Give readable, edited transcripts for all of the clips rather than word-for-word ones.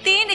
3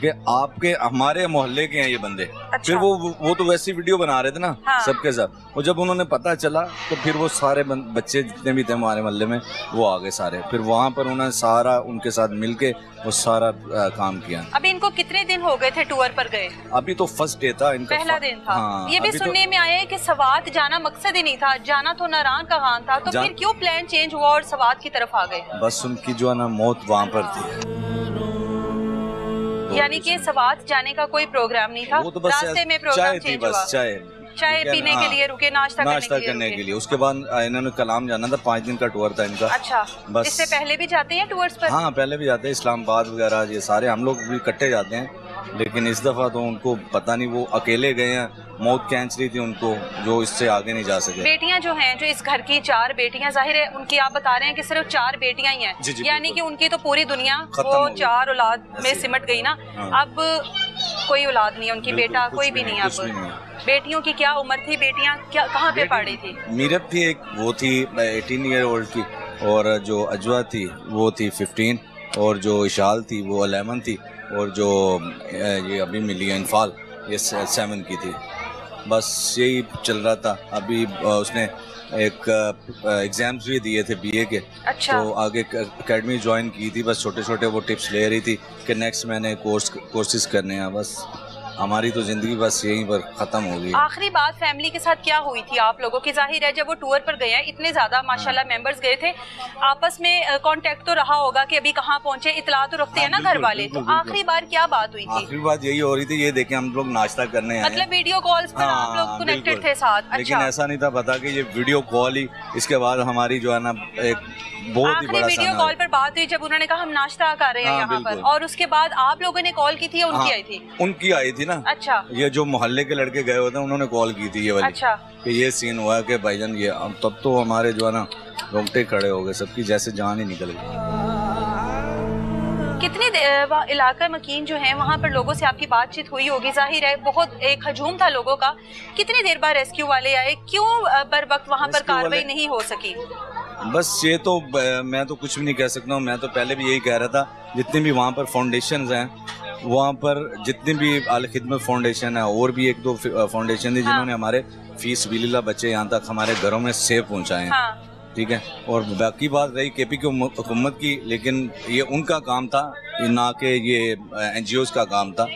کہ آپ کے ہمارے محلے کے ہیں یہ بندے. پھر وہ تو ویسی ویڈیو بنا رہے تھے نا سب کے ساتھ, اور جب انہوں نے پتہ چلا تو پھر وہ سارے بچے جتنے بھی تھے ہمارے محلے میں وہ آ گئے سارے. پھر وہاں پر انہوں نے سارا ان کے ساتھ مل کے وہ سارا کام کیا. ابھی ان کو کتنے دن ہو گئے تھے ٹور پر گئے؟ ابھی تو فرسٹ ڈے تھا ان کا, پہلا دن تھا. یہ بھی ابھی سننے میں آیا ہے کہ سوات جانا مقصد ہی نہیں تھا, جانا تو ناران کا خان تھا, تو پھر کیوں پلان چینج ہوا اور سوات کی طرف آ گئے؟ بس ان کی جو ہے نا موت وہاں پر تھی. یعنی کہ سوات جانے کا کوئی پروگرام نہیں تھا, راستے میں پروگرام چینج ہوا. چائے پینے کے لیے رکے, ناشتہ کرنے کے لیے. اس کے بعد انہوں نے کلام جانا تھا, 5 دن کا ٹور تھا ان کا. اچھا, اس سے پہلے بھی جاتے ہیں ٹورز پر؟ ہاں پہلے بھی جاتے ہیں, اسلام آباد وغیرہ یہ سارے ہم لوگ بھی اکٹھے جاتے ہیں. لیکن اس دفعہ تو ان کو پتہ نہیں, وہ اکیلے گئے ہیں, موت کھینچ رہی تھی ان کو, جو اس سے آگے نہیں جا سکے. بیٹیاں جو ہیں, جو اس گھر کی 4 بیٹیاں, ظاہر ہے ان کی آپ بتا رہے ہیں کہ صرف 4 بیٹیاں ہی ہیں, یعنی کہ ان کی تو پوری دنیا وہ 4 اولاد میں سمٹ گئی نا. اب کوئی اولاد نہیں ہے ان کی, بیٹا کوئی بھی نہیں ہے. اب بیٹیوں کی کیا عمر تھی, بیٹیاں کہاں پہ پڑھی تھی؟ میرب تھی ایک, وہ تھی 18 ایئر اولڈ کی, اور جو اجوا تھی وہ تھی 15, اور جو اشال تھی وہ 11 تھی, اور جو یہ ابھی ملی ہے انفال یہ 7 کی تھی. بس یہی چل رہا تھا. ابھی اس نے ایک ایگزامز بھی دیے تھے BA کے, تو آگے اکیڈمی جوائن کی تھی. بس چھوٹے چھوٹے وہ ٹپس لے رہی تھی کہ نیکسٹ میں نے کورسز کرنے ہیں. بس ہماری تو زندگی بس یہیں پر ختم ہو گئی. آخری بات فیملی کے ساتھ کیا ہوئی تھی آپ لوگوں کی؟ ظاہر ہے جب وہ ٹور پر گئے ہیں, اتنے زیادہ ماشاءاللہ ممبرز گئے تھے, آپس میں کانٹیکٹ تو رہا ہوگا کہ ابھی کہاں پہنچے, اطلاع تو رکھتے ہیں نا گھر والے. تو آخری بار کیا بات ہوئی تھی؟ آخری بات یہی ہو رہی تھی, یہ دیکھیں ہم لوگ ناشتہ کرنے آئے, مطلب ویڈیو کالز پر آپ لوگ کنیکٹڈ تھے ساتھ. لیکن ایسا نہیں تھا پتا کہ یہ ویڈیو کال ہی, اس کے بعد ہماری جو ہے نا ایک بہت ہی بڑا ویڈیو کال پر بات ہوئی جب انہوں نے کہا ہم ناشتہ کر رہے ہیں یہاں پر, اور اس کے بعد آپ لوگوں نے کال کی تھی یا ان کی آئی تھی؟ ان کی آئی تھی نا. اچھا, یہ جو محلے کے لڑکے گئے ہوتے ہیں انہوں نے کال کی تھی یہ والی. اچھا, کہ یہ سین ہوا ہے کہ بھائی جان یہ, تب تو ہمارے جو ہے نا رونگٹے کھڑے ہو گئے سب کی, جیسے جان ہی نکل گئی. کتنی علاقہ مکین جو ہیں وہاں پر لوگوں سے آپ کی بات چیت ہوئی ہوگی, ظاہر ہے بہت ایک ہجوم تھا لوگوں کا. کتنی دیر بعد ریسکیو والے آئے, کیوں بر وقت وہاں پر کارروائی نہیں ہو سکی؟ بس یہ تو میں تو کچھ بھی نہیں کہہ سکتا ہوں. میں تو پہلے بھی یہی کہہ رہا تھا, جتنے بھی وہاں پر فاؤنڈیشنز ہیں, وہاں پر جتنے بھی اعلی خدمت فاؤنڈیشن ہے, اور بھی 1-2 فاؤنڈیشن تھی جنہوں نے ہمارے فی سبیل اللہ بچے یہاں تک ہمارے گھروں میں سیف پہنچائے ہیں. ٹھیک ہے, اور باقی بات رہی KP کی حکومت کی, لیکن یہ ان کا کام تھا, نہ کہ یہ NGOs کا کام تھا.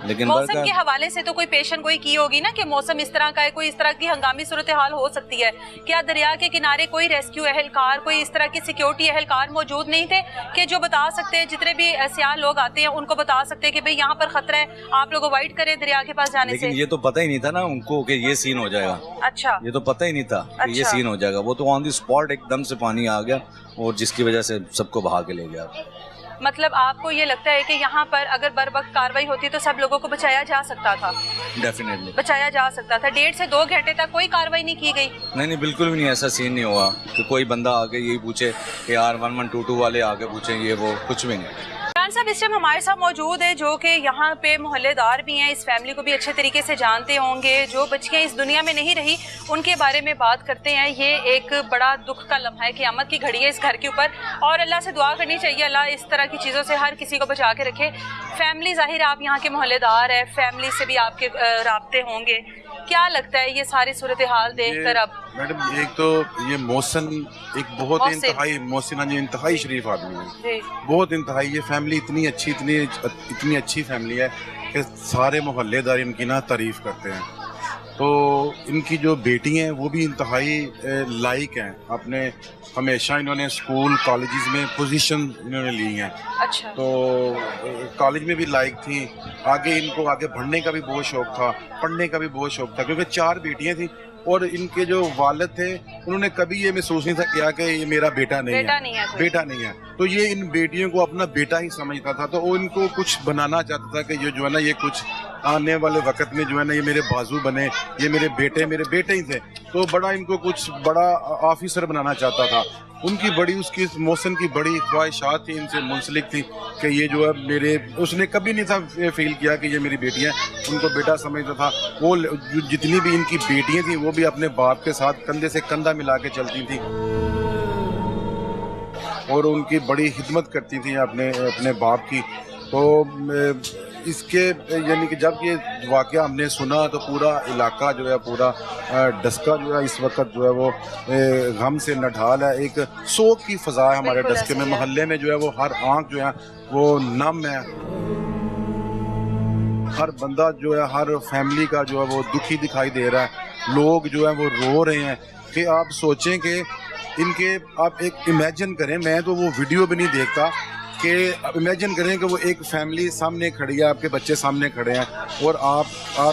لیکن موسم کے حوالے سے تو کوئی پیشن گوئی کی ہوگی نا کہ موسم اس طرح کا ہے, کوئی اس طرح کی ہنگامی صورتحال ہو سکتی ہے. کیا دریا کے کنارے کوئی ریسکیو اہلکار, کوئی اس طرح کی سیکیورٹی اہلکار موجود نہیں تھے کہ جو بتا سکتے ہیں, جتنے بھی سیاح لوگ آتے ہیں ان کو بتا سکتے ہیں کہ بھئی یہاں پر خطرہ ہے, آپ لوگ اوائڈ کریں دریا کے پاس جانے سے؟ لیکن یہ تو پتہ ہی نہیں تھا نا ان کو کہ یہ سین ہو جائے گا. اچھا, یہ تو پتہ ہی نہیں تھا کہ یہ سین ہو جائے گا. وہ تو آن دی اسپاٹ ایک دم سے پانی آ گیا, اور جس کی وجہ سے سب کو بہا کے لے گیا. مطلب آپ کو یہ لگتا ہے کہ یہاں پر اگر بر وقت کاروائی ہوتی تو سب لوگوں کو بچایا جا سکتا تھا؟ ڈیفینیٹلی بچایا جا سکتا تھا. 1.5 سے 2 گھنٹے تک کوئی کاروائی نہیں کی گئی؟ نہیں بالکل بھی نہیں, ایسا سین نہیں ہوا کہ کوئی بندہ آگے یہی پوچھے کہ یار 1122 والے آگے پوچھیں, یہ وہ کچھ بھی نہیں. صاحب اس ٹائم ہمارے ساتھ موجود ہے جو کہ یہاں پہ محلے دار بھی ہیں, اس فیملی کو بھی اچھے طریقے سے جانتے ہوں گے. جو بچیاں اس دنیا میں نہیں رہی ان کے بارے میں بات کرتے ہیں. یہ ایک بڑا دکھ کا لمحہ ہے, قیامت کی گھڑی ہے اس گھر کے اوپر, اور اللہ سے دعا کرنی چاہیے اللہ اس طرح کی چیزوں سے ہر کسی کو بچا کے رکھے. فیملی, ظاہر آپ یہاں کے محلے دار ہے, فیملی سے بھی آپ کے رابطے ہوں گے, کیا لگتا ہے یہ ساری صورتحال دیکھ کر؟ اب میڈم ایک تو یہ محسن ایک بہت انتہائی محسن انتہائی شریف آدمی ہے, بہت انتہائی. یہ فیملی اتنی اچھی فیملی ہے کہ سارے محلے دار ان کی نا تعریف کرتے ہیں. تو ان کی جو بیٹی ہیں وہ بھی انتہائی لائق ہیں. اپنے ہمیشہ انہوں نے اسکول کالجز میں پوزیشن انہوں نے لی ہیں. اچھا, تو کالج میں بھی لائق تھیں. آگے ان کو آگے بڑھنے کا بھی بہت شوق تھا, پڑھنے کا بھی بہت شوق تھا, کیونکہ 4 بیٹیاں تھیں. اور ان کے جو والد تھے انہوں نے کبھی یہ محسوس نہیں تھا کیا کہ یہ میرا بیٹا نہیں ہے. تو یہ ان بیٹیوں کو اپنا بیٹا ہی سمجھتا تھا. تو وہ ان کو کچھ بنانا چاہتا تھا کہ یہ جو ہے نا یہ کچھ آنے والے وقت میں جو ہے نا یہ میرے بازو بنے, یہ میرے بیٹے ہی تھے. تو بڑا ان کو کچھ بڑا آفیسر بنانا چاہتا تھا. ان کی بڑی اس کی محسن کی بڑی خواہشات تھیں ان سے منسلک تھی کہ یہ جو ہے اس نے کبھی نہیں تھا فیل کیا کہ یہ میری بیٹیاں, ان کو بیٹا سمجھتا تھا. وہ جتنی بھی ان کی بیٹیاں تھیں وہ بھی اپنے باپ کے ساتھ کندھے سے کندھا ملا کے چلتی تھیں, اور ان کی بڑی خدمت کرتی تھیں اپنے باپ کی. تو اس کے یعنی کہ جب یہ واقعہ ہم نے سنا تو پورا علاقہ جو ہے پورا ڈسکا جو ہے اس وقت جو ہے وہ غم سے نڈھال ہے. ایک سوگ کی فضا ہے ہمارے ڈسکے میں. محلے میں جو ہے وہ ہر آنکھ جو ہے وہ نم ہے. ہر بندہ جو ہے ہر فیملی کا جو ہے وہ دکھی دکھائی دے رہا ہے. لوگ جو ہے وہ رو رہے ہیں کہ آپ سوچیں کہ ان کے آپ ایک امیجن کریں, میں تو وہ ویڈیو بھی نہیں دیکھتا, کہ امیجن کریں کہ وہ ایک فیملی سامنے کھڑی ہے, آپ کے بچے سامنے کھڑے ہیں اور آپ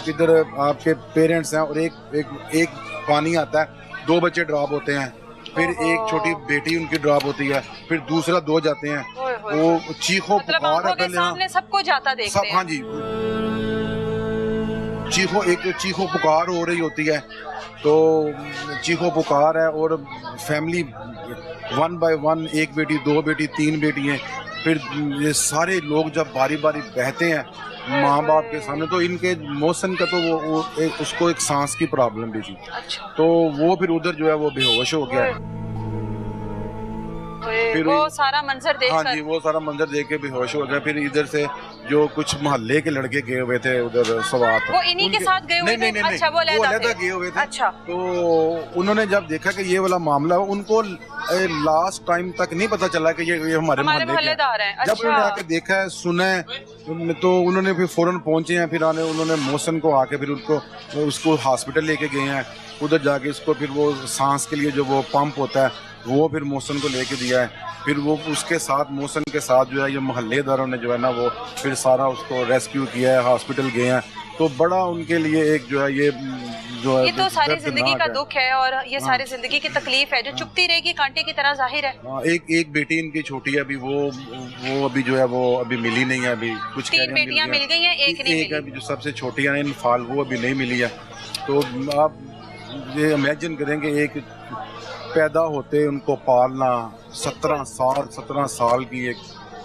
ادھر آپ کے پیرنٹس ہیں اور ایک پانی آتا ہے, 2 بچے ڈراپ ہوتے ہیں, پھر ایک چھوٹی بیٹی ان کی ڈراپ ہوتی ہے, پھر دوسرا 2 جاتے ہیں. وہ چیخو پکار ہے پہلے, سب کو جاتا دیکھتے ہیں. ہاں جی, چیخو پکار ہو رہی ہوتی ہے, تو چیخو پکار ہے اور فیملی 1 بائی 1, 1 بیٹی 2 بیٹی 3 بیٹی ہیں. پھر یہ سارے لوگ جب باری باری بہتے ہیں ماں باپ کے سامنے, تو ان کے محسن کا تو وہ اس کو ایک سانس کی پرابلم بھی تھی, تو وہ پھر ادھر جو ہے وہ بے ہوش ہو گیا. پھر وہ سارا منظر دیکھ ہاں جی, وہ سارا منظر دیکھ کے بے ہوش ہو گیا. پھر ادھر سے جو کچھ محلے کے لڑکے گئے ہوئے تھے ادھر سوات, وہ انہی کے ساتھ گئے ہوئے تھے. اچھا, وہ علیحدہ گئے ہوئے تھے. اچھا, تو انہوں نے جب دیکھا کہ یہ والا معاملہ ہے, ان کو لاسٹ ٹائم تک نہیں پتا چلا کہ یہ ہمارے محلے دار ہیں. جب انہوں نے آ کے دیکھا ہے, سنا ہے, تو انہوں نے پھر فوراً پہنچے ہیں. پھر انہوں نے محسن کو آ کے پھر اس کو ہاسپٹل لے کے گئے ہیں. ادھر جا کے اس کو پھر وہ سانس کے لیے جو وہ پمپ ہوتا ہے وہ پھر محسن کو لے کے دیا ہے. پھر وہ اس کے ساتھ محسن کے ساتھ جو ہے یہ محلے داروں نے جو ہے نا وہ پھر سارا اس کو ریسکیو کیا ہے, ہاسپٹل گئے ہیں. تو بڑا ان کے لیے ایک جو ہے یہ تو ساری زندگی کا دکھ ہے, اور یہ ساری زندگی کی تکلیف ہے جو چپتی رہے گی کانٹے کی طرح ظاہر ہے. ایک بیٹی ان کی چھوٹی ہے ابھی, وہ ابھی جو ہے وہ ابھی ملی نہیں ہے. ابھی کچھ 3 بیٹیاں مل گئی ہیں, ایک نہیں ملی. ابھی جو سب سے چھوٹی ہے انفال, وہ ابھی نہیں ملی ہے. تو آپ یہ امیجن کریں کہ ایک پیدا ہوتے ان کو پالنا 17 سال کی, ایک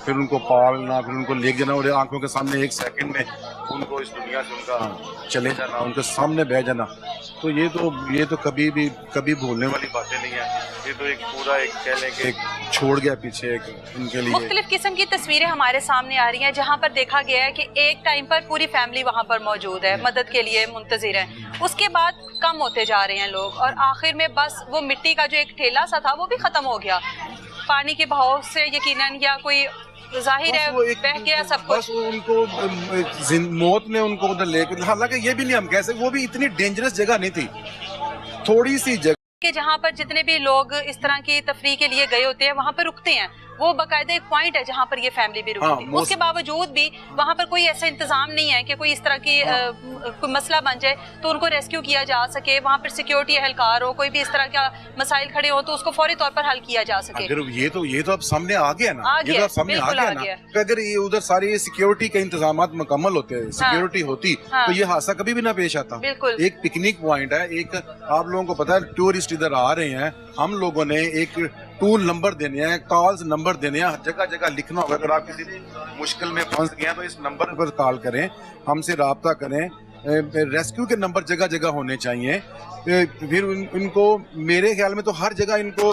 پھر ان کو پالنا, پھر ان کو لے جانا, اور آنکھوں کے سامنے 1 سیکنڈ میں ان کو اس دنیا سے ان کا چلے جانا, ان کے سامنے بہ جانا. تو یہ تو کبھی بھولنے والی باتیں نہیں ہیں. یہ تو ایک پورا ایک کہہ لیں کہ ایک چھوڑ گیا پیچھے ایک ان کے لیے. مختلف قسم کی تصویریں ہمارے سامنے آ رہی ہیں جہاں پر دیکھا گیا ہے کہ ایک ٹائم پر پوری فیملی وہاں پر موجود ہے, مدد کے لیے منتظر ہے. اس کے بعد کم ہوتے جا رہے ہیں لوگ, اور آخر میں بس وہ مٹی کا جو ایک ٹھیلا سا تھا وہ بھی ختم ہو گیا پانی کے بہاؤ سے یقیناً, یا کوئی ظاہر ہے بہ گیا سب کچھ. ان کو موت نے ان کو ادھر لے کے, حالانکہ یہ بھی نہیں ہم کہہ سکتے, وہ بھی اتنی ڈینجرس جگہ نہیں تھی, تھوڑی سی جگہ کہ جہاں پر جتنے بھی لوگ اس طرح کی تفریح کے لیے گئے ہوتے ہیں وہاں پر رکتے ہیں. وہ باقاعدہ ایک پوائنٹ ہے جہاں پر یہ فیملی بھی رکتی ہے. اس کے باوجود بھی وہاں پر کوئی ایسا انتظام نہیں ہے کہ کوئی اس طرح کی کوئی مسئلہ بن جائے تو ان کو ریسکیو کیا جا سکے. وہاں پر سیکیورٹی اہلکار ہو, کوئی بھی اس طرح کا مسائل کھڑے ہو تو اس کو فوری طور پر حل کیا جا سکے. یہ تو اب سامنے آ گیا نا, یہ تو سامنے آ گیا نا کہ اگر یہ ادھر ساری سیکیورٹی کے انتظامات مکمل ہوتے ہیں, سیکیورٹی ہوتی, تو یہ حادثہ کبھی بھی نہ پیش آتا. ایک پکنک پوائنٹ ہے, ایک آپ لوگوں کو پتا ہے ٹورسٹ ادھر آ رہے ہیں, ہم لوگوں نے ایک ٹول نمبر دینے ہیں, کالز نمبر دینے ہیں, جگہ جگہ لکھنا ہوگا. اگر آپ کسی مشکل میں پھنس گئے ہیں تو اس نمبر پر کال کریں, ہم سے رابطہ کریں. ریسکیو کے نمبر جگہ جگہ ہونے چاہیے. پھر ان کو میرے خیال میں تو ہر جگہ ان کو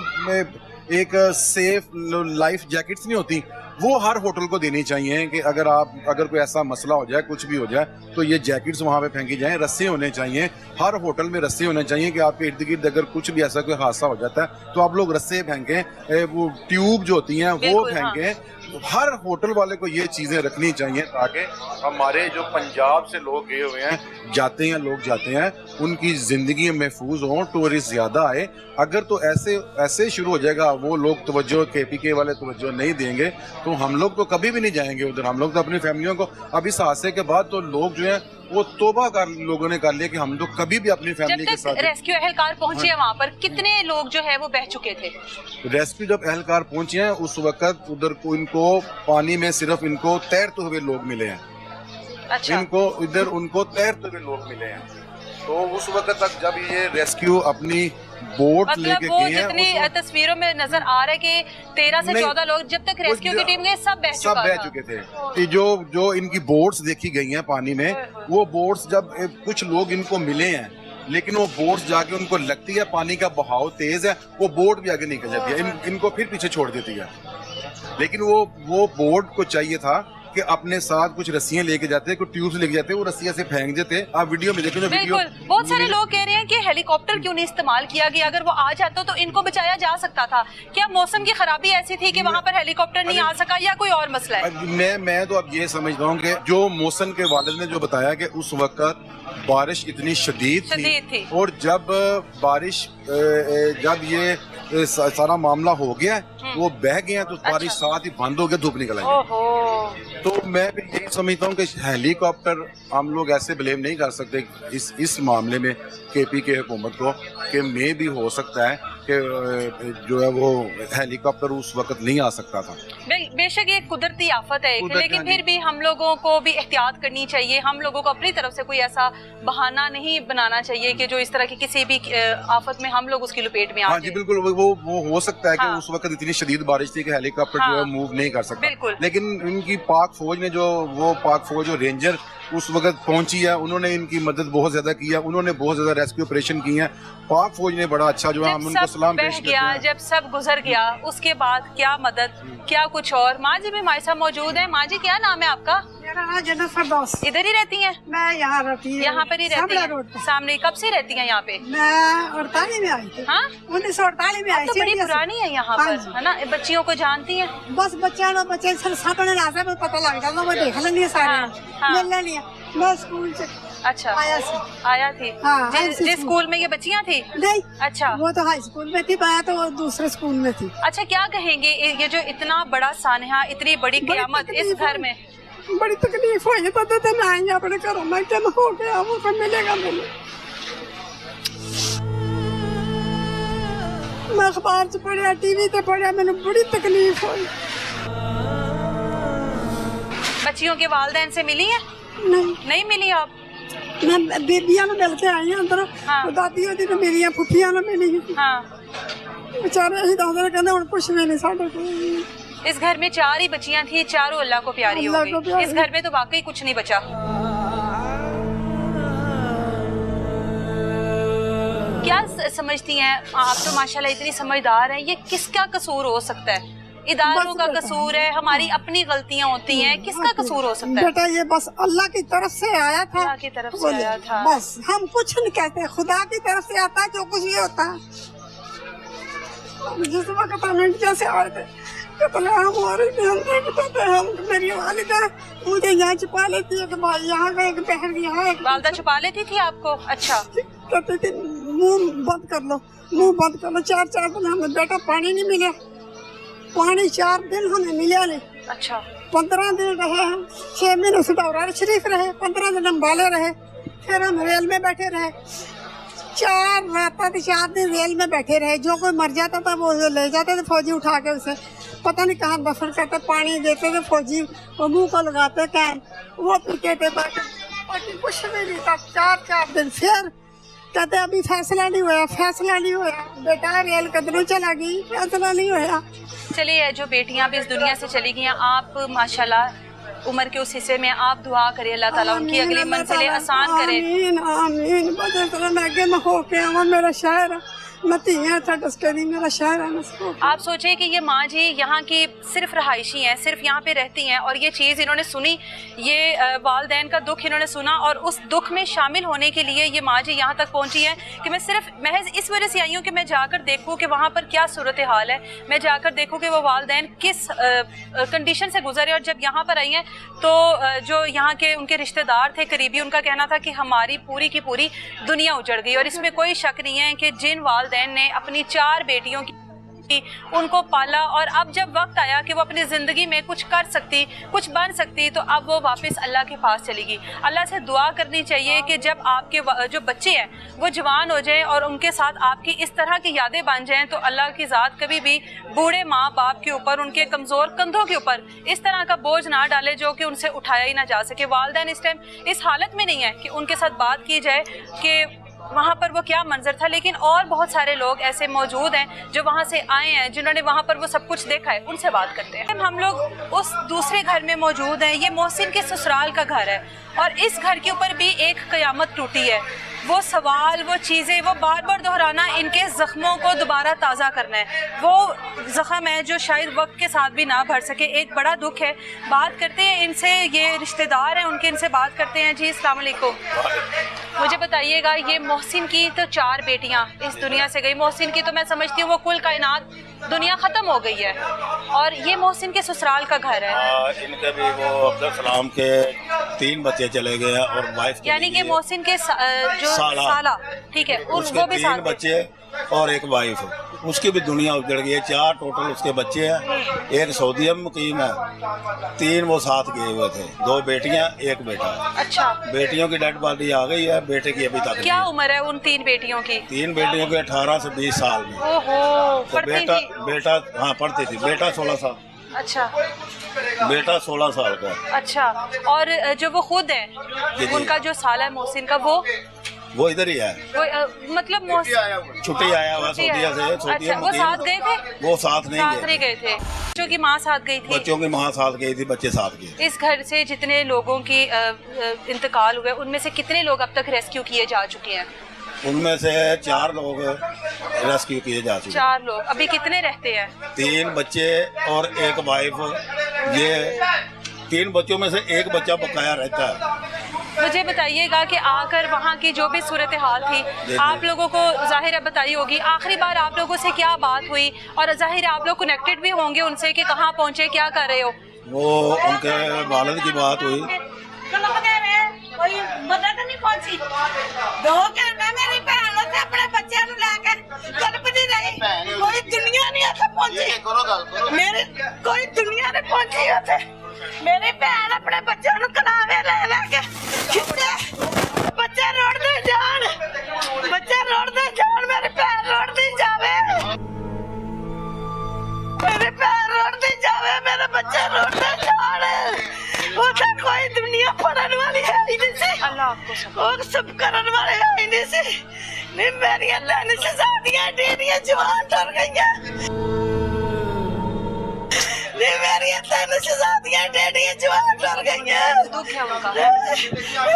ایک سیف لائف جیکٹس نہیں ہوتی, وہ ہر ہوٹل کو دینی چاہیے کہ اگر کوئی ایسا مسئلہ ہو جائے, کچھ بھی ہو جائے, تو یہ جیکٹس وہاں پہ پھینکی جائیں. رسے ہونے چاہیے, ہر ہوٹل میں رسے ہونے چاہیے کہ آپ کے ارد گرد اگر کچھ بھی ایسا کوئی حادثہ ہو جاتا ہے تو آپ لوگ رسے پھینکیں, وہ ٹیوب جو ہوتی ہیں وہ پھینکیں. ہر ہوٹل والے کو یہ چیزیں رکھنی چاہیے تاکہ ہمارے جو پنجاب سے لوگ گئے ہوئے ہیں, لوگ جاتے ہیں, ان کی زندگی محفوظ ہوں, ٹورسٹ زیادہ آئے. اگر تو ایسے شروع ہو جائے گا, وہ لوگ توجہ KPK والے توجہ نہیں دیں گے تو ہم لوگ تو کبھی بھی نہیں جائیں گے ادھر. ہم لوگ تو اپنی فیملیوں کو, اب اس حادثے کے بعد تو لوگ جو ہیں وہ توبہ لوگوں نے کر لیا کہ ہم لوگ کبھی بھی اپنی فیملی کے ساتھ. ریسکیو اہلکار پہنچے ہیں وہاں پر, کتنے لوگ جو ہے وہ بہ چکے تھے؟ ریسکیو جب اہلکار پہنچے ہیں اس وقت ادھر کو ان کو پانی میں صرف ان کو تیرتے ہوئے لوگ ملے ہیں. اچھا, ان کو تیرتے ہوئے لوگ ملے ہیں. تو اس وقت تک جب یہ ریسکیو اپنی بوٹ لے کے گئے ہیں, جتنی تصویروں میں نظر آ رہا ہے کہ 13 سے 14 لوگ جب تک ریسکیو کی ٹیم گئے سب بہ چکے تھے. جو ان کی بوٹس دیکھی گئی ہیں پانی میں, وہ بوٹس جب کچھ لوگ ان کو ملے ہیں, لیکن وہ بوٹس جا کے ان کو لگتی ہے پانی کا بہاؤ تیز ہے, وہ بوٹ بھی آگے نکل جاتی ہے, ان کو پھر پیچھے چھوڑ دیتی ہے. لیکن وہ بوٹ کو چاہیے تھا کہ اپنے ساتھ کچھ رسیاں لے کے جاتے ہیں, کچھ ٹیوبز لے کے جاتے ہیں, وہ رسیاں سے پھینک دیتے ہیں. آپ ویڈیو میں دیکھیں جو ویڈیو. بالکل, بہت سارے لوگ کہہ رہے ہیں کہ ہیلی کاپٹر کیوں نہیں استعمال کیا گیا, اگر وہ آ جاتا تو ان کو بچایا جا سکتا تھا. کیا موسم کی خرابی ایسی تھی کہ وہاں پر ہیلی کاپٹر نہیں آ سکا یا کوئی اور مسئلہ ہے؟ میں تو اب یہ سمجھتا ہوں کہ جو محسن کے والد نے جو بتایا کہ اس وقت بارش اتنی شدید تھی اور جب بارش جب یہ سارا معاملہ ہو گیا وہ بہ گیا تو بارش ساتھ ہی بند ہو گیا, دھوپ نکل آئی. تو میں بھی یہی سمجھتا ہوں کہ ہیلی کاپٹر ہم لوگ ایسے بلیم نہیں کر سکتے اس معاملے میں کے پی کے حکومت کو کہ میں بھی ہو سکتا ہے کہ جو ہے وہ ہیلی کاپٹر اس وقت نہیں آ سکتا تھا. بے شک یہ قدرتی آفت ہے, لیکن پھر بھی ہم لوگوں کو بھی احتیاط کرنی چاہیے. ہم لوگوں کو اپنی طرف سے کوئی ایسا بہانہ نہیں بنانا چاہیے کہ جو اس طرح کی کسی بھی آفت میں ہم لوگ اس کی لپیٹ میں آ جائیں. ہاں جی بالکل, وہ ہو سکتا ہے کہ اس وقت اتنی شدید بارش تھی کہ ہیلی کاپٹر جو ہے موو نہیں کر سکتا. لیکن ان کی پاک فوج نے وہ پاک فوج اور رینجر اس وقت پہنچی ہے, انہوں نے ان کی مدد بہت زیادہ کی ہے, انہوں نے بہت زیادہ ریسکیو آپریشن کی ہیں. پاک فوج نے بڑا اچھا جو ہے ہم ان کو سلام پیش کرتے ہیں. جب سب گزر گیا اس کے بعد کیا مدد, کیا کچھ اور. ماں جی بھی ہمارے ساتھ موجود ہیں. ماں جی کیا نام ہے آپ کا؟ میرا نام جنت فردوس. ادھر ہی رہتی ہیں؟ میں یہاں رہتی ہوں, یہاں پر ہی رہتی ہیں سامنے. کب سے رہتی ہیں یہاں پہ؟ میں 48 میں آئی تھی. ہاں 1948 میں آئی تھی. بڑی پرانی ہے یہاں پر, ہے نا. بچیوں کو جانتی ہیں؟ بس بچے سب نے راستے میں پتہ لگ جاتا, وہ دیکھ لیں سارے ملنے نہیں. میں اسکول سے اچھا آیا تھی جس اسکول میں یہ بچیاں تھی؟ نہیں, اچھا وہ تو ہائی اسکول میں تھی, میں تو دوسرے اسکول میں تھی. اچھا, کیا کہیں گے یہ جو اتنا بڑا سانحہ, اتنی بڑی قیامت اس گھر میں؟ بڑی تکلیف ہوئی تو میں آئیں گے اپنے گھروں میں, کیا ہو گیا وہ ملے گا مجھے. میں اخبار سے پڑھیا, ٹی وی سے پڑھیا, میں نے بڑی تکلیف ہوئی. بچیوں کے والدین سے ملی ہیں؟ نہیں ملی آپ؟ میں بیبیاں نے مل کے آئی ہیں اندر, دادی ہوتی تو میری پھپھیاں نے ملی. بیچارے ہی دادے کہتے ہیں کچھ بھی نہیں ساڈے کو. اس گھر میں 4 ہی بچیاں تھیں, چاروں اللہ کو پیاری ہو گئی. اس گھر میں تو واقعی کچھ نہیں بچا. کیا سمجھتی ہیں آپ؟ تو ماشاءاللہ اتنی سمجھدار ہیں. یہ کس کا قصور ہو سکتا ہے؟ اداروں کا قصور ہے, ہماری اپنی غلطیاں ہوتی ہیں, کس کا قصور ہو سکتا ہے؟ بیٹا یہ بس اللہ کی طرف سے آیا تھا, اللہ کی طرف سے آیا تھا. بس ہم کچھ نہیں کہتے, خدا کی طرف سے آتا ہے جو کچھ بھی ہوتا ہے. جس وقت ہم انڈیا سے آئے تھے میری والدہ مجھے یہاں چھپا لیتی ہے کہ بھائی یہاں کا ایک بہن, یہاں ایک والدہ چھپا لیتی تھی آپ کو؟ اچھا, کہتے تھے منہ بند کر لو, منہ بند کر لو. 4 دن ہمیں بیٹا پانی نہیں ملا, پانی 4 دن ہمیں ملا نہیں. اچھا, 15 دن رہے ہم, 6 مہینے سے دورہ شریف رہے, 15 دن ہم بالے رہے, پھر ہم ریل میں بیٹھے رہے. 4 دن ریل میں بیٹھے رہے. جو کوئی مر جاتا تھا وہ لے جاتے تھے فوجی اٹھا کے, اسے پتہ نہیں کہاں دفن کرتے, پانی دیتے تھے فوجی, وہ منہ کو لگاتے کین, وہ پیتے تھے. باقی کچھ نہیں تھا. 4 دن پھر کہتے ابھی فیصلہ نہیں ہوا, فیصلہ نہیں ہوا. بیٹا ریل قدروں چلا گئی, فیصلہ نہیں ہوا. چلیے, جو بیٹیاں بھی اس دنیا سے چلی گئی ہیں, آپ ماشاءاللہ عمر کے اس حصے میں آپ دعا کریں اللہ تعالیٰ ان کی اگلی منزلیں آسان کرے. آمین آمین. میں کہ میں ہو کے آؤں, میرا شہر میرا شہر ہے. آپ سوچیں کہ یہ ماں جی یہاں کی صرف رہائشی ہیں, صرف یہاں پہ رہتی ہیں, اور یہ چیز انہوں نے سنی, یہ والدین کا دکھ انہوں نے سنا, اور اس دکھ میں شامل ہونے کے لیے یہ ماں جی یہاں تک پہنچی ہے کہ میں صرف محض اس وجہ سے آئی ہوں کہ میں جا کر دیکھوں کہ وہاں پر کیا صورتحال ہے, میں جا کر دیکھوں کہ وہ والدین کس کنڈیشن سے گزرے. اور جب یہاں پر آئی ہیں تو جو یہاں کے ان کے رشتہ دار تھے قریبی, ان کا کہنا تھا کہ ہماری پوری کی پوری دنیا اجڑ گئی. اور اس میں کوئی شک نہیں ہے کہ جن والدین نے اپنی 4 بیٹیوں کی ان کو پالا, اور اب جب وقت آیا کہ وہ اپنی زندگی میں کچھ کر سکتی, کچھ بن سکتی, تو اب وہ واپس اللہ کے پاس چلی گئی. اللہ سے دعا کرنی چاہیے کہ جب آپ کے جو بچے ہیں وہ جوان ہو جائیں اور ان کے ساتھ آپ کی اس طرح کی یادیں بن جائیں, تو اللہ کی ذات کبھی بھی بوڑھے ماں باپ کے اوپر, ان کے کمزور کندھوں کے اوپر اس طرح کا بوجھ نہ ڈالے جو کہ ان سے اٹھایا ہی نہ جا سکے. والدین اس ٹائم اس حالت میں نہیں ہے کہ ان کے ساتھ بات کی جائے کہ وہاں پر وہ کیا منظر تھا, لیکن اور بہت سارے لوگ ایسے موجود ہیں جو وہاں سے آئے ہیں, جنہوں نے وہاں پر وہ سب کچھ دیکھا ہے, ان سے بات کرتے ہیں. ہم لوگ اس دوسرے گھر میں موجود ہیں, یہ محسن کے سسرال کا گھر ہے, اور اس گھر کے اوپر بھی ایک قیامت ٹوٹی ہے. وہ سوال، وہ چیزیں، وہ بار بار دہرانا ان کے زخموں کو دوبارہ تازہ کرنا ہے. وہ زخم ہے جو شاید وقت کے ساتھ بھی نہ بھر سکے. ایک بڑا دکھ ہے. بات کرتے ہیں ان سے، یہ رشتہ دار ہیں ان کے، ان سے بات کرتے ہیں. جی السلام علیکم. مجھے بتائیے گا، یہ محسن کی تو 4 بیٹیاں اس دنیا سے گئی. محسن کی تو میں سمجھتی ہوں وہ کل کائنات دنیا ختم ہو گئی ہے، اور یہ محسن کے سسرال کا گھر ہے. ان کے بھی وہ عبدالسلام کے 3 بچے چلے گئے ہیں اور وائف یعنی کہ محسن کے جو سالہ، ٹھیک ہے، اس کے وہ بھی 3 بچے اور ایک وائف، اس کی بھی دنیا اجڑ گئی ہے. 4 ٹوٹل اس کے بچے ہیں. ایک سعودیہ میں مقیم ہے، 3 وہ ساتھ گئے ہوئے تھے. 2 بیٹیاں 1 بیٹا. اچھا. بیٹیوں کی ڈیڈ باڈی آ گئی ہے، بیٹے کی ابھی تک. کیا عمر ہے ان 3 بیٹیوں کی؟ 3 بیٹیوں کے 18 سے 20 سال میں. اوہو، تو پڑھتی تھی؟ بیٹا ہاں پڑھتی تھی. بیٹا 16 سال. اچھا. بیٹا 16 سال کا. اچھا. اور جو وہ خود ہے، جی. ان کا جو سالہ ہے محسن کا، وہ ادھر ہی ہے، وہ مطلب چھٹی آیا ہوا سعودیہ سے. اچھا. وہ ساتھ گئے تھے؟ وہ ساتھ نہیں نہیں گئے تھے. بچوں کی ماں ساتھ گئی تھی؟ بچوں کی ماں ساتھ گئی تھی، بچے ساتھ گئے. اس گھر سے جتنے لوگوں کی انتقال ہوئے، ان میں سے کتنے لوگ اب تک ریسکیو کیے جا چکے ہیں؟ ان میں سے 4 لوگ ریسکیو کیے جا چکے. 4 لوگ. ابھی کتنے رہتے ہیں؟ 3 بچے اور 1 وائف. یہ 3 بچوں میں سے 1 بچہ بقایا رہتا ہے. مجھے بتائیے گا کہ آ کر وہاں کی جو بھی صورتحال تھی، آپ لوگوں کو ظاہر ہے بتائی ہوگی. آخری بار آپ لوگوں سے کیا بات ہوئی؟ اور ظاہر ہے آپ لوگ کنیکٹڈ بھی ہوں گے ان سے کہ کہاں پہنچے، کیا کر رہے ہو. وہ ان کے والد کی بات ہوئی. کوئی مدد نہیں پہنچی. 2 گھنٹے میری بہن سے اپنے بچے نو لے کے کلپتی رہی. کوئی دنیا نہیں اتنے پہنچی. میری کوئی دنیا نہیں پہنچی اتنے. میری بہن اپنے بچے نو کلاوے لے لے کے کھچے. بچے روڑتے جان، بچے روڑتے جان. میری بہن روڑتی جاوے، میری بہن روڑتی جاوے، میرے بچے روڑتے جان. اتنے کوئی دنیا پڑھن والی ہے ہی نہیں سی. اللہ آپ کو اور سب کرن والے ہے ہی نہیں سی. نہیں میری اللہ نے شہزادیاں ڈیریاں جوان ڈر گئی ہیں. نہیں میری اللہ نے شہزادیاں ڈیریاں جوان ڈر گئی ہیں. دکھ ہے ان کا.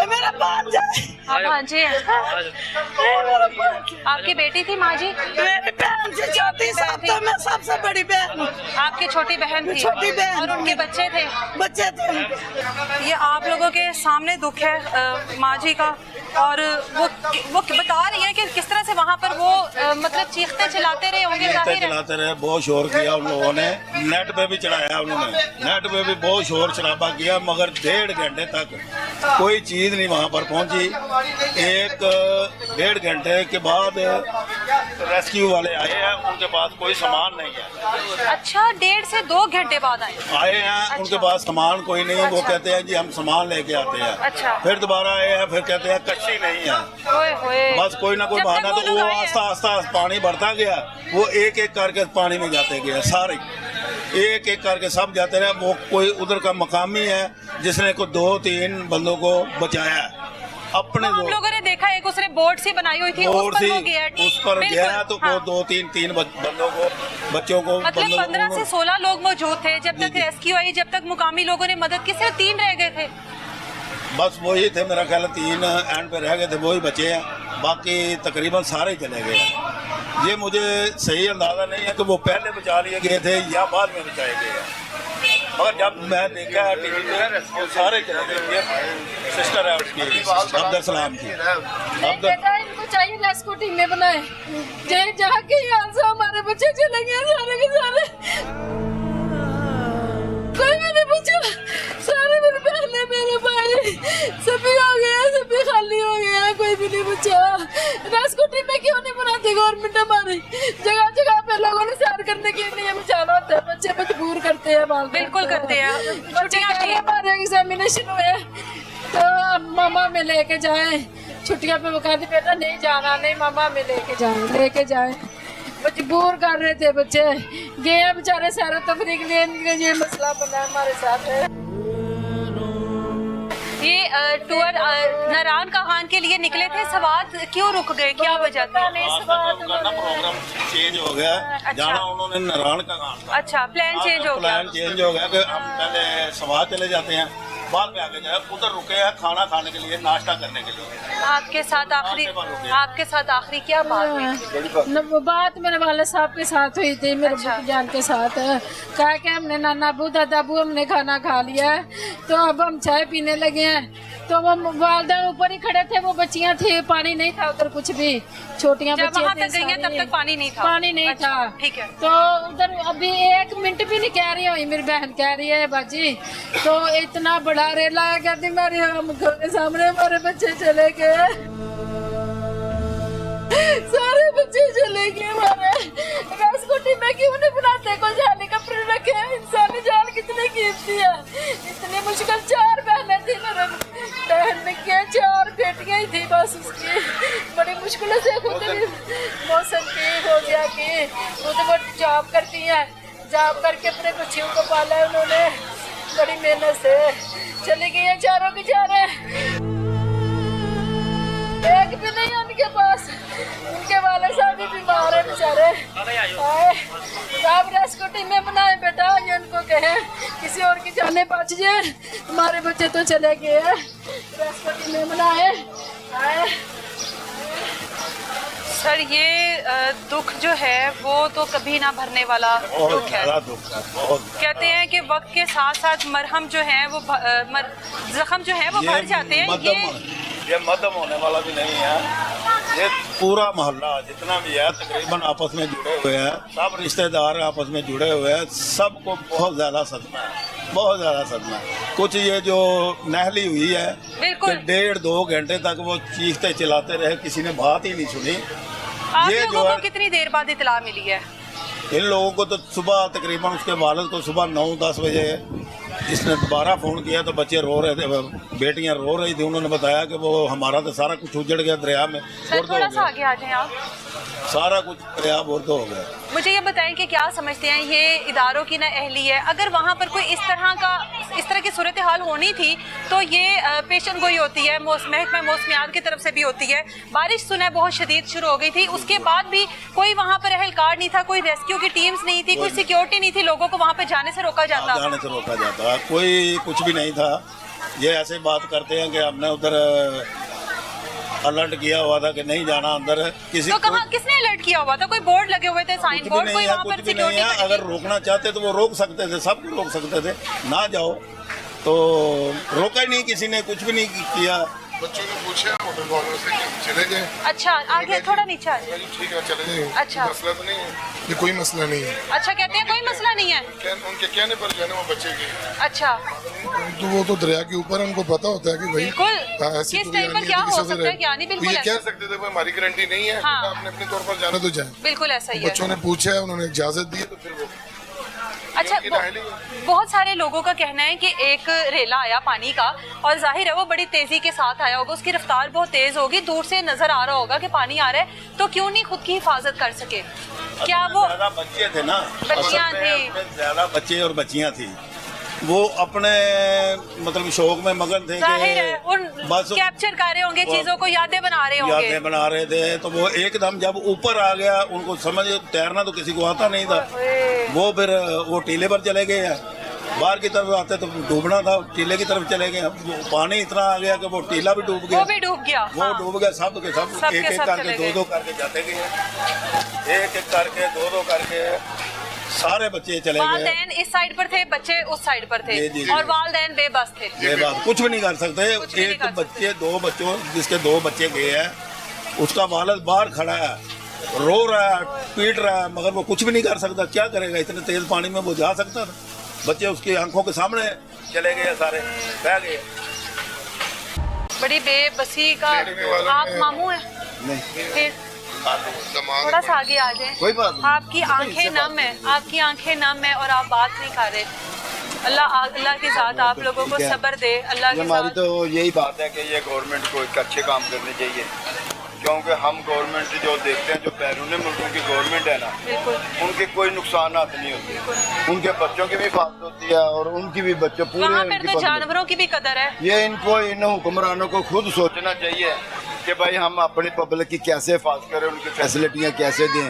میرا بانجا بھانجے ہیں. میرا بانجا آپ کی بیٹی تھی ماں جی؟ میری بہن سے چھوٹی صاحب تو میں سب سے بڑی بہن. آپ کی چھوٹی بہن تھی؟ چھوٹی بہن. اور ان کے بچے تھے؟ بچے تھے. یہ آپ لوگوں کے سامنے دکھ ہے ماں جی کا. اور وہ بتا رہی ہے کہ کس طرح سے وہاں پر وہ مطلب چیختے چلاتے رہے ہوں گے. چلاتے رہے، بہت شور کیا ان لوگوں نے. نیٹ پہ بھی چڑھایا انہوں نے، نیٹ پہ بھی بہت شور شرابہ کیا، مگر 1.5 گھنٹے تک کوئی چیز نہیں وہاں پر پہنچی. 1.5 گھنٹے کے بعد ریسکیو والے آئے ہیں، ان کے پاس کوئی سامان نہیں ہے. اچھا. 1.5 سے 2 گھنٹے بعد آئے ہیں، ان کے پاس سامان کوئی نہیں. وہ کہتے ہیں جی ہم سامان لے کے آتے ہیں. اچھا. پھر دوبارہ آئے ہیں، پھر کہتے ہیں کشتی نہیں ہے. بس کوئی نہ کوئی بہانا. تو وہ آہستہ آہستہ پانی بڑھتا گیا. وہ ایک ایک کر کے پانی میں جاتے گئے، سارے ایک ایک کر کے سب جاتے رہے. وہ کوئی ادھر کا مقامی ہے جس نے کوئی 2-3 بندوں کو بچایا ہے اپنے. ہم لوگوں نے دیکھا ایک اس نے بورڈ سی بنائی ہوئی تھی، اس پر گیا تو وہ 2-3 بندوں کو، بچوں کو. مطلب 15 سے 16 لوگ موجود تھے جب تک ریسکیو آئی، جب تک مقامی لوگوں نے مدد کی. صرف 3 رہ گئے تھے. بس وہی تھے میرا خیال ہے. 3 اینڈ پہ رہ گئے تھے، وہی بچے ہیں. باقی تقریباً سارے چلے گئے ہیں. یہ مجھے صحیح اندازہ نہیں ہے کہ وہ پہلے بچا لیے گئے تھے یا بعد میں بچائے گئے ہیں. اور جب میں دیکھا ٹی وی پہ وہ سارے چلے گئے. سسٹر ہے اس کی عبدالسلام کی. ان کو چاہیے ریسکیو ٹیمیں بنائے. جہاں کے یہاں سے ہمارے بچے چلے گئے سارے کے سارے. کوئی بھی نہیں بچا. سارے میرے بہنیں، میرے بھائی سبھی ہو گیا، سبھی خالی ہو گیا. کوئی بھی نہیں بچا. ریسکیو ٹیمیں کیوں نہیں بناتی گورنمنٹ ہماری؟ جگہ جگہ پہ لوگوں نے سیر کرنے کے لیے بچانا ہوتا ہے. بچے مجبور کرتے ہیں. بالکل کرتے ہیں. ہمارے ایگزامینیشن ہوئے تو ماما میں لے کے جائیں. چھٹیاں پہ وہ کہتے بیٹا نہیں جانا، نہیں ماما میں لے کے جائیں. مجبور کر رہے تھے بچے. گئے ہیں بیچارے سیر و تفریح کے لیے. یہ مسئلہ بنا ہمارے ساتھ ہے. یہ ٹور ناران کاغان کے لیے نکلے تھے. سوات کیوں رک گئے، کیا وجہ تھی؟ پروگرام چینج ہو گیا. جانا انہوں نے ناران کا کام تھا. اچھا. پلان چینج ہو گیا کہ ہم پہلے سوات چلے جاتے ہیں، بعد میں آگے جائے, ادھر رکے ہیں کھانا کھانے کے لیے, ناشتہ کرنے کے لیے. آپ کے ساتھ آخری کیا بات ہوئی؟ بات میرے والد صاحب کے ساتھ ہوئی تھی, میرے ابو جان کے ساتھ. کہا کہ ہم نے نانا ابو دادا ابو ہم نے کھانا کھا لیا ہے, تو اب ہم چائے پینے لگے ہیں. تو وہ والدین اوپر ہی کھڑے تھے, وہ بچیاں تھی, پانی نہیں تھا ادھر کچھ بھی, چھوٹیاں بچیاں تک گئی ہیں تب تک پانی نہیں تھا. ٹھیک ہے. تو ادھر ابھی 1 منٹ بھی نہیں کہہ رہی ہوئی, میری بہن کہہ رہی ہے باجی تو اتنا بڑا ریلا ہے, کہتی میرے ہم گھر کے سامنے ہمارے بچے چلے گئے, سارے بچے چلے گئے ہمارے. راسکوٹی میں کیوں نہیں بناتے, کوئی جالی کپڑے رکھے, انسانی جان کتنی قیمتی ہے. اتنی مشکل 4 بہنیں تھی, میرے بہن میں کیا 4 بیٹیاں ہی تھی بس اس کی. بڑی مشکلوں سے خود موسم کی ہو گیا کہ خود وہ جاب کرتی ہیں, جاب کر کے اپنے بچیوں کو پالا ہے انہوں نے, بڑی محنت سے چلی گئی ہیں چاروں کی چاریں. ایک بھی نہیں ان کے پاس, ان کے والد صاحب بھی بیمار ہیں بیچارے. آپ ریسکیو میں بنائیں بیٹا, یہ ان کو کہیں کسی اور کی جانیں بچ جائیں, ہمارے بچے تو چلے گئے ہیں, ریسکیو میں بنائیں. سر یہ دکھ جو ہے وہ تو کبھی نہ بھرنے والا دکھ ہے. کہتے ہیں کہ وقت کے ساتھ ساتھ مرہم جو ہے وہ زخم جو ہے وہ بھر جاتے ہیں. یہ مدم ہونے والا بھی نہیں ہے, یہ پورا محلہ جتنا بھی ہے تقریباً آپس میں جڑے ہوئے ہیں, سب رشتہ دار آپس میں جڑے ہوئے ہیں, سب کو بہت زیادہ صدمہ ہے, بہت زیادہ صدمہ ہے. کچھ یہ جو نہلی ہوئی ہے کہ 1.5-2 گھنٹے تک وہ چیختے چلاتے رہے, کسی نے بات ہی نہیں سنی. آپ لوگوں کو کتنی دیر بعد اطلاع ملی ہے؟ ان لوگوں کو تو صبح تقریباً اس کے والد کو صبح 9-10 بجے اس نے دوبارہ فون کیا تو بچے رو رہے تھے, بیٹیاں رو رہی تھی. انہوں نے بتایا کہ وہ ہمارا تو سارا کچھ اجڑ گیا دریا میں, تھوڑا سا آگے آ جائیں آپ. سارا کچھ دریا بورد ہو گیا. مجھے یہ بتائیں کہ کیا سمجھتے ہیں یہ اداروں کی نااہلی ہے؟ اگر وہاں پر کوئی اس طرح کی صورتحال ہونی تھی تو یہ پیشن گوئی ہوتی ہے, محکمہ موسمیات کی طرف سے بھی ہوتی ہے. بارش سنا بہت شدید شروع ہو گئی تھی, اس کے بعد بھی کوئی وہاں پر اہلکار نہیں تھا, کوئی ریسکیو کی ٹیمز نہیں تھی, کوئی سیکیورٹی نہیں تھی, لوگوں کو وہاں پہ جانے سے روکا جاتا, کوئی کچھ بھی نہیں تھا. یہ ایسے بات کرتے ہیں کہ ہم نے ادھر الرٹ کیا ہوا تھا کہ نہیں جانا اندر. کسی تو کہاں کس نے الرٹ کیا ہوا تھا؟ کوئی بورڈ لگے ہوئے تھے, سائن بورڈ, کوئی وہاں پر سیکیورٹی نہیں ہے. اگر روکنا چاہتے تو وہ روک سکتے تھے, سب کو روک سکتے تھے, نہ جاؤ تو روکا ہی نہیں, کسی نے کچھ بھی نہیں کیا. بچوں نے پوچھا ہوٹل والوں سے کہ چلے جائیں. اچھا آگے تھوڑا نیچے آ جائیں. ٹھیک ہے چلے جائیں, اچھا مسئلہ تو نہیں ہے, یہ کوئی مسئلہ نہیں ہے. اچھا کہتے ہیں کوئی مسئلہ نہیں ہے, ان کے کہنے پر جو ہے نا وہ بچے گئے. اچھا تو وہ تو دریا کے اوپر ان کو پتا ہوتا ہے کہ بھائی کس ٹائم پر کیا ہو سکتا ہے کیا نہیں. بالکل یہ کہہ سکتے تھے ہماری گارنٹی نہیں ہے, اپنے اپنے طور پر جانا تو جائیں. بالکل ایسا ہی ہے. بچوں نے پوچھا ہے, انہوں نے اجازت دی, تو پھر وہ اچھا بہت سارے لوگوں کا کہنا ہے کہ ایک ریلا آیا پانی کا, اور ظاہر ہے وہ بڑی تیزی کے ساتھ آیا ہوگا, اس کی رفتار بہت تیز ہوگی, دور سے نظر آ رہا ہوگا کہ پانی آ رہا ہے, تو کیوں نہیں خود کی حفاظت کر سکے؟ کیا وہ زیادہ بچے تھے نا, بچیاں تھیں, زیادہ بچے اور بچیاں تھیں, وہ اپنے مطلب شوق میں مگن تھے کہ بس کیپچر کر رہے ہوں گے چیزوں کو, یادیں بنا رہے تھے. تو وہ ایک دم جب اوپر آ گیا, ان کو سمجھ تیرنا تو کسی کو آتا نہیں تھا, وہ پھر وہ ٹیلے پر چلے گئے ہیں, باہر کی طرف آتے تو ڈوبنا تھا, ٹیلے کی طرف چلے گئے. پانی اتنا آ گیا کہ وہ ٹیلا بھی ڈوب گیا, وہ ڈوب گیا, سب کے سب ایک ایک کر کے 2-2 کر کے جاتے گئے, ایک ایک کر کے 2-2 کر کے سارے بچے چلے گئے. والدین اس سائیڈ پر تھے, بچے اس سائیڈ پر تھے, اور والدین بے بس تھے, بے بس, کچھ بھی نہیں کر سکتے. ایک بچے 2 بچوں جس کے 2 بچے گئے ہیں, اس کا والد باہر کھڑا ہے, رو رہا ہے, پیٹ رہا ہے, مگر وہ کچھ بھی نہیں کر سکتا. کیا کرے گا, اتنے تیز پانی میں وہ جا سکتا تھا؟ بچے اس کی آنکھوں کے سامنے چلے گئے, سارے بہ گئے. بڑی بے بسی کا. آپ ماموں ہیں؟ پھر تھوڑا سا آگے آ جائیں. آپ کی آنکھیں نم ہیں, آپ کی آنکھیں نم ہیں اور آپ بات نہیں کر رہے. اللہ کی ذات آپ لوگوں کو صبر دے. اللہ کی ہماری تو یہی بات ہے کہ یہ گورنمنٹ کو ایک اچھے کام کرنے چاہیے, کیونکہ ہم گورنمنٹ جو دیکھتے ہیں جو بیرون ملکوں کی گورنمنٹ ہے نا, ان کے کوئی نقصانات نہیں ہوتے, ان کے بچوں کی بھی حفاظت ہوتی ہے اور ان کی بھی بچوں پورے. وہاں پر تو جانوروں کی بھی قدر ہے. یہ ان حکمرانوں کو خود سوچنا چاہیے کہ بھائی ہم اپنی پبلک کی کیسے حفاظت کریں, ان کی فیسلٹیاں کیسے دیں.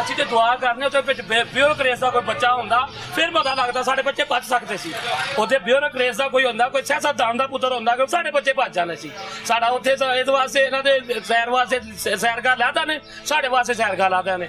ਅਸੀਂ ਤੇ ਦੁਆ ਕਰਨੇ ਉੱਤੇ ਵਿੱਚ ਬਿਊਰੋਕਰੇਸ ਦਾ ਕੋਈ ਬੱਚਾ ਹੁੰਦਾ ਫਿਰ ਪਤਾ ਲੱਗਦਾ ਸਾਡੇ ਬੱਚੇ ਬਚ ਸਕਦੇ ਸੀ। ਉਹਦੇ ਬਿਊਰੋਕਰੇਸ ਦਾ ਕੋਈ ਹੁੰਦਾ, ਕੋਈ ਸਿਆਸਤਦਾਨ ਦਾ ਪੁੱਤਰ ਹੁੰਦਾ ਕਿ ਸਾਡੇ ਬੱਚੇ ਭੱਜ ਜਾਣੇ ਸੀ। ਸਾਡਾ ਉੱਥੇ ਇਸ ਵਾਸਤੇ ਇਹਨਾਂ ਦੇ ਸੈਰ ਵਾਸਤੇ ਸੈਰਗਾਹ ਲਾਦਾ ਨੇ, ਸਾਡੇ ਵਾਸਤੇ ਸੈਰਗਾਹ ਲਾਦਾ ਨੇ,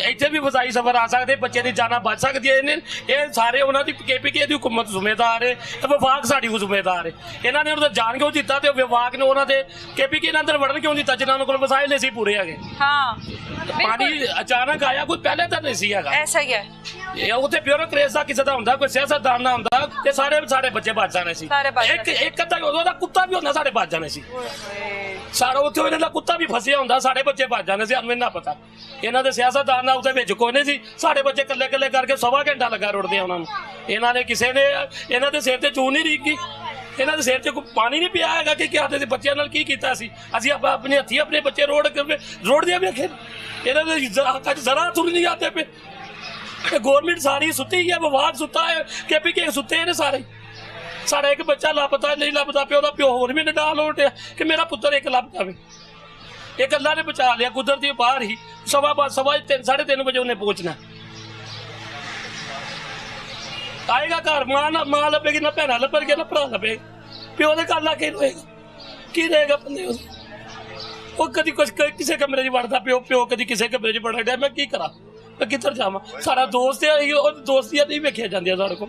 ਇੱਥੇ ਵੀ ਵਜ਼ਾਈ ਸਫਰ ਆ ਸਕਦੇ, ਬੱਚੇ ਦੀ ਜਾਨਾਂ ਬਚ ਸਕਦੀ ਹੈ। ਇਹ ਸਾਰੇ ਉਹਨਾਂ ਦੀ KPK ਦੀ ਹੁਕੂਮਤ ਜ਼ਿੰਮੇਦਾਰ ਹੈ ਤੇ ਵਿਭਾਗ ਸਾਡੀ ਜ਼ਿੰਮੇਦਾਰ ਹੈ। ਇਹਨਾਂ ਨੇ ਉਹਨਾਂ ਦਾ ਜਾਣ ਕਿਉਂ ਦਿੱਤਾ ਤੇ ਵਿਭਾਗ ਨੇ ਉਹਨਾਂ ਦੇ KPK ਦੇ ਅੰਦਰ ਵੜਨ ਕਿਉਂ ਦਿੱਤਾ ਜਿਨ੍ਹਾਂ ਕੋਲ ਵਸਾਇਲ ਨਹੀਂ ਸੀ ਪੂਰੇ ਹੈਗੇ। ਹਾਂ, ਪਾਣੀ ਅਚਾਨਕ ਆਇਆ, ਕੋਈ ਪਹਿਲੇ ਤਾਂ ਨਹੀਂ ਸੀ ਹੈਗਾ। ਐਸਾ ਹੀ ਹੈ। ਇਹ ਉੱਥੇ ਬਿਊਰੋਕਰੇਸ ਦਾ ਕਿਸੇ ਦਾ ਹੁੰਦਾ, ਕੋਈ ਸਿਆਸਤਦਾਨ ਦਾ ਹੁੰਦਾ ਤੇ ਸਾਡੇ ਬੱਚੇ ਬਚ ਜਾਣੇ ਸੀ। ਇੱਕ ਅੱਧਾ ਉਹਦਾ ਕੁੱਤਾ ਵੀ ਹੁੰਦਾ, ਸਾਡੇ ਬਚ ਜਾਣੇ ਸੀ। ਸਾਰਾ ਉੱਥੇ ਇਹਨਾਂ ਦਾ ਕੁੱਤਾ ਵੀ ਫਸਿਆ ਹੁੰਦਾ, ਸਾਡੇ ਬੱਚੇ ਭੱਜ ਜਾਂਦੇ ਸੀ। ਸਾਨੂੰ ਇੰਨਾ ਪਤਾ ਇਹਨਾਂ ਦੇ ਸਿਆਸਤਦਾਨ ਦਾ ਉਹਦੇ ਵਿੱਚ ਕੋਈ ਨਹੀਂ ਸੀ। ਸਾਡੇ ਬੱਚੇ ਇਕੱਲੇ ਇਕੱਲੇ ਕਰਕੇ 1.25 ਘੰਟਾ ਲੱਗਾ ਰੁੜਦੇ ਉਹਨਾਂ ਨੂੰ। ਇਹਨਾਂ ਨੇ ਕਿਸੇ ਨੇ ਇਹਨਾਂ ਦੇ ਸਿਰ ਤੇ ਚੂਨ ਨਹੀਂ ਰੀਕੀ, ਇਹਨਾਂ ਦੇ ਸਿਰ 'ਚ ਕੋਈ ਪਾਣੀ ਨਹੀਂ ਪਿਆ ਹੈਗਾ ਕਿ ਆਦੇ ਸੀ ਬੱਚਿਆਂ ਨਾਲ ਕੀ ਕੀਤਾ ਸੀ ਅਸੀਂ। ਆਪਣੇ ਹੱਥੀਂ ਆਪਣੇ ਬੱਚੇ ਰੋੜਦੇ ਵੇਖੇ, ਇਹਨਾਂ ਦੇ ਹੱਕਾਂ 'ਚ ਜ਼ਰਾ ਤੁਰ ਨਹੀਂ ਆਤੇ ਪਏ। ਗੌਰਮੈਂਟ ਸਾਰੀ ਸੁੱਤੀ ਹੈ, ਵਿਭਾਗ ਸੁੱਤਾ ਹੈ, KPK ਸੁੱਤੇ ਨੇ ਸਾਰੇ। ਸਾਡਾ ਇੱਕ ਬੱਚਾ ਲਾਪਤਾ ਨਹੀਂ ਲੱਭਦਾ ਪਿਆ, ਉਹਦਾ ਪਿਓ ਹੋਰ ਵੀ ਨਡਾਲ ਉੱਟਿਆ ਕਿ ਮੇਰਾ ਪੁੱਤਰ ਇੱਕ ਲੱਭ ਜਾਵੇ। ਇੱਕ ਅੱਲਾ ਨੇ ਬਚਾ ਲਿਆ, ਕੁਦਰਤੀ ਬਾਹਰ ਹੀ 3:15 ਵਜੇ ਉਹਨੇ ਪਹੁੰਚਣਾ। ਆਏਗਾ ਘਰ, ਮਾਂ ਲੱਭੇਗੀ ਨਾ, ਭੈਣਾਂ ਲੱਭਣਗੇ ਨਾ, ਭਰਾ ਲੱਭੇ, ਪਿਓ ਦੇ ਘਰ ਲਾ ਕੇ ਰਹੇਗਾ, ਕੀ ਰਹੇਗਾ ਬੰਦੇ ਉਸ। ਉਹ ਕਦੀ ਕੁਛ ਕਿਸੇ ਕਮਰੇ 'ਚ ਵੜਦਾ ਪਿਓ ਕਦੀ ਕਿਸੇ ਕਮਰੇ 'ਚ ਵੜ ਰਿਹਾ। ਮੈਂ ਕੀ ਕਰਾਂ, ਮੈਂ ਕਿੱਧਰ ਜਾਵਾਂ? ਸਾਡਾ ਦੋਸਤ ਹੈ, ਉਹ ਦੋਸਤੀਆਂ ਨਹੀਂ ਵੇਖਿਆ ਜਾਂਦੀਆਂ ਸਾਡੇ ਕੋਲ।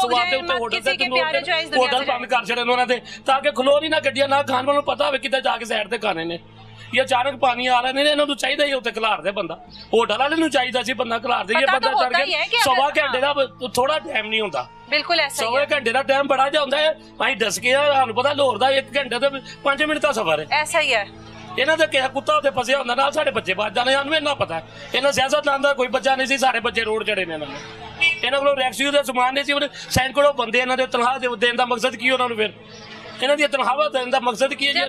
ਸਵਾਦ ਦੇ ਉੱਤੇ ਹੋਟਲ ਬੰਦ ਕਰ ਛੱਡਣ ਉਹਨਾਂ ਦੇ, ਤਾਂ ਕਿ ਖਲੋ ਨਹੀਂ ਨਾ ਗੱਡੀਆਂ, ਨਾ ਖਾਣ ਵਾਲੇ ਨੂੰ ਪਤਾ ਹੋਵੇ ਕਿੱਥੇ ਜਾ ਕੇ ਸਾਈਡ ਤੇ ਖਾਣੇ ਨੇ। ਇਹ ਅਚਾਨਕ ਪਾਣੀ ਆ ਰਹੇ ਨੇ, ਇਹਨਾਂ ਨੂੰ ਚਾਹੀਦਾ ਹੀ ਉੱਤੇ ਖਿਲਾਰ ਦੇ ਬੰਦਾ। ਹੋਟਲ ਵਾਲੇ ਨੂੰ ਚਾਹੀਦਾ ਸੀ ਬੰਦਾ ਖਿਲਾਰ ਦੇ। ਇਹ ਬੰਦਾ ਚੜ ਕੇ 1.25 ਘੰਟੇ ਦਾ ਥੋੜਾ ਟਾਈਮ ਨਹੀਂ ਹੁੰਦਾ। ਬਿਲਕੁਲ ਐਸਾ ਹੀ ਹੈ। 1.25 ਘੰਟੇ ਦਾ ਟਾਈਮ ਬੜਾ ਜਿਹਾ ਹੁੰਦਾ ਹੈ। ਅਸੀਂ ਦੱਸ ਕੇ ਸਾਨੂੰ ਪਤਾ ਲਾਹੌਰ ਦਾ 1 ਘੰਟੇ ਤੇ 5 ਮਿੰਟ ਦਾ ਸਫ਼ਰ ਹੈ। ਐਸਾ ਹੀ ਹੈ। ਇਹਨਾਂ ਦੇ ਕਿਹਾ ਕੁੱਤਾ ਉੱਤੇ ਫਸਿਆ ਹੁੰਦਾ, ਨਾਲ ਸਾਡੇ ਬੱਚੇ ਬਚ ਜਾਣੇ। ਸਾਨੂੰ ਇੰਨਾ ਪਤਾ ਇਹਨਾਂ ਸਿਆਸਤਦਾਨ ਦਾ ਕੋਈ ਬੱਚਾ ਨਹੀਂ ਸੀ, ਸਾਰੇ ਬੱਚੇ ਰੋਡ ਚੜੇ ਨੇ। ਇਹਨਾਂ ਕੋਲ ਰੈਕਸਿਊ ਦਾ ਸਮਾਨ ਨਹੀਂ ਸੀ। ਉਹਨੇ ਸੈਂਕੜੋ ਬੰਦੇ ਇਹਨਾਂ ਦੇ ਤਨਖਾਹ ਦੇਣ ਦਾ ਮਕਸਦ ਕੀ ਉਹਨਾਂ ਨੂੰ? ਫਿਰ ਇਹਨਾਂ ਦੀ ਤਨਖਾਹਾਂ ਦੇਣ ਦਾ ਮਕਸਦ ਕੀ ਹੈ?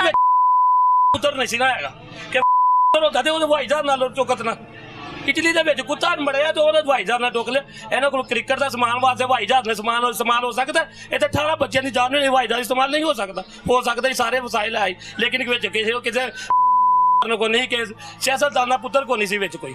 ਵਿੱਚ ਉਤਰ ਨਹੀਂ ਸੀ ਨਾ ਹੈਗਾ ਕਿ ਹੋਦਾ ਤੇ ਉਹਦੇ ਹਵਾਈ ਜਹਾਜ਼ ਨਾਲ ਚੁੱਕਤ ਨਾ। ਇਟਲੀ ਦੇ ਵਿੱਚ ਕੁੱਤਾ ਮੜਿਆ ਤੇ ਉਹਦੇ ਹਵਾਈ ਜਹਾਜ਼ ਨਾਲ ਟੁੱਕ ਲਿਆ। ਇਹਨਾਂ ਕੋਲ ਕ੍ਰਿਕਟ ਦਾ ਸਮਾਨ ਵਾਸਤੇ ਹਵਾਈ ਜਹਾਜ਼ ਨੇ ਸਮਾਨ ਹੋ ਸਕਦਾ। ਇੱਥੇ 18 ਬੱਚਿਆਂ ਦੀ ਜਾਨ ਨੂੰ ਹਵਾਈ ਜਹਾਜ਼ ਇਸਤੇਮਾਲ ਨਹੀਂ ਹੋ ਸਕਦਾ ਹੀ ਸਾਰੇ ਵਸਾਇਲ ਆਏ, ਲੇਕਿਨ ਵਿੱਚ ਕਿਸੇ ਨੂੰ ਕੋਈ ਨਹੀਂ ਕਿ ਸਿਆਸਤਦਾਨ ਦਾ ਪੁੱਤਰ ਕੋਈ ਨਹੀਂ ਸੀ ਵਿੱਚ ਕੋਈ।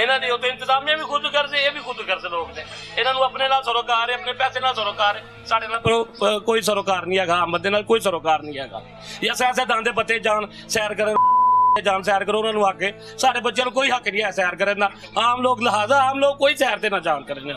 ਇਹਨਾਂ ਦੇ ਉੱਤੇ ਇੰਤਜ਼ਾਮੀਆਂ ਵੀ ਖੁਦ ਕਰਦੇ, ਇਹ ਵੀ ਖੁਦ ਕਰਦੇ ਲੋਕ ਨੇ, ਇਹਨਾਂ ਨੂੰ ਆਪਣੇ ਨਾਲ ਸਰੋਕਾਰ ਹੈ, ਆਪਣੇ ਪੈਸੇ ਨਾਲ ਸਰੋਕਾਰ ਹੈ, ਸਾਡੇ ਨਾਲ ਕੋਈ ਸਰੋਕਾਰ ਨਹੀਂ ਹੈਗਾ, ਆਮਦ ਦੇ ਨਾਲ ਕੋਈ ਸਰੋਕਾਰ ਨਹੀਂ ਹੈਗਾ। ਜਾਂ ਸਿਆਸਤਦਾਨ ਦੇ ਬੱਚੇ ਜਾਣ ਸੈਰ ਕਰਨ, ਜਾਣ ਸੈਰ ਕਰੋ ਉਹਨਾਂ ਨੂੰ ਆਗੇ, ਸਾਡੇ ਬੱਚਿਆਂ ਨੂੰ ਕੋਈ ਹੱਕ ਨਹੀਂ ਹੈ ਸੈਰ ਕਰਨ ਦਾ, ਆਮ ਲੋਕ ਲਿਹਾਜ਼ਾ ਆਮ ਲੋਕ ਕੋਈ ਸੈਰ ਤੇ ਨਾ ਜਾਣ ਕਰਨ।